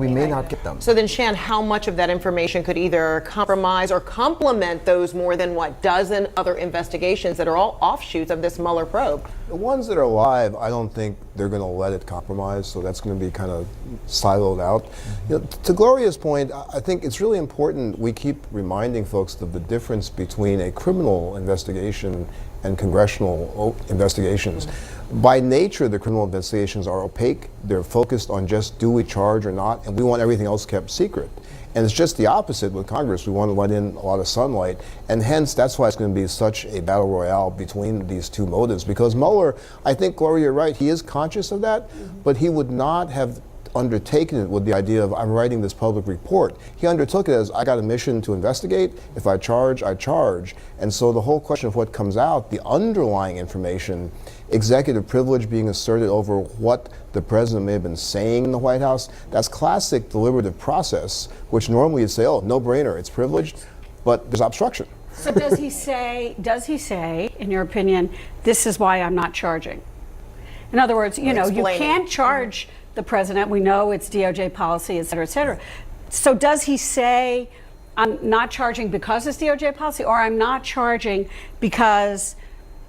We may not get them. So then, Shan, how much of that information could either compromise or complement those more than, dozen other investigations that are all offshoots of this Mueller probe? The ones that are live, I don't think they're going to let it compromise, so that's going to be kind of siloed out. To Gloria's point, I think it's really important we keep reminding folks of the difference between a criminal investigation and congressional investigations. By nature, the criminal investigations are opaque. They're focused on just do we charge or not, and we want everything else kept secret. And it's just the opposite with Congress. We want to let in a lot of sunlight, and hence that's why it's going to be such a battle royale between these two motives. Because Mueller, I think, Gloria, you're right, he is conscious of that, but he would not have undertaken it with the idea of I'm writing this public report. He undertook it as I got a mission to investigate. If I charge, I charge. And so the whole question of what comes out, the underlying information, executive privilege being asserted over what the president may have been saying in the White House, that's classic deliberative process, which normally you'd say, oh, no brainer, it's privileged, but there's obstruction. So does he say, in your opinion, this is why I'm not charging? In other words, you can't charge the president. We know it's DOJ policy, et cetera, et cetera. So does he say, I'm not charging because it's DOJ policy, or I'm not charging because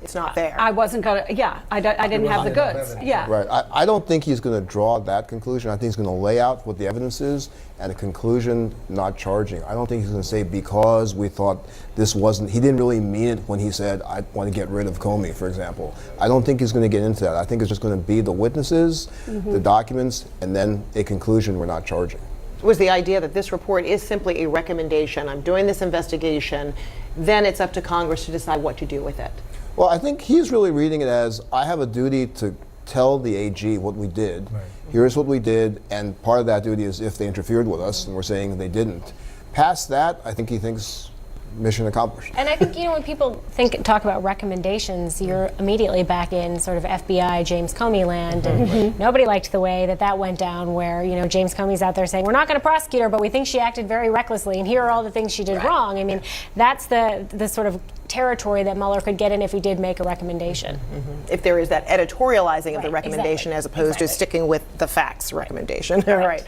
it's not there? I wasn't going to, I didn't have the goods. Yeah. Right. I don't think he's going to draw that conclusion. I think he's going to lay out what the evidence is and a conclusion not charging. I don't think he's going to say because we thought this wasn't, he didn't really mean it when he said, I want to get rid of Comey, for example. I don't think he's going to get into that. I think it's just going to be the witnesses, the documents, and then a conclusion we're not charging. Was the idea that this report is simply a recommendation? I'm doing this investigation, then it's up to Congress to decide what to do with it. Well, I think he's really reading it as I have a duty to tell the AG what we did. Right. Here's what we did, and part of that duty is if they interfered with us, and we're saying they didn't. Past that, I think he thinks mission accomplished. And I think, when people talk about recommendations, you're immediately back in sort of FBI James Comey land, and nobody liked the way that went down, where James Comey's out there saying we're not going to prosecute her, but we think she acted very recklessly, and here are all the things she did wrong. I mean, that's the sort of territory that Mueller could get in if he did make a recommendation. If there is that editorializing of the recommendation as opposed to sticking with the facts recommendation. All right.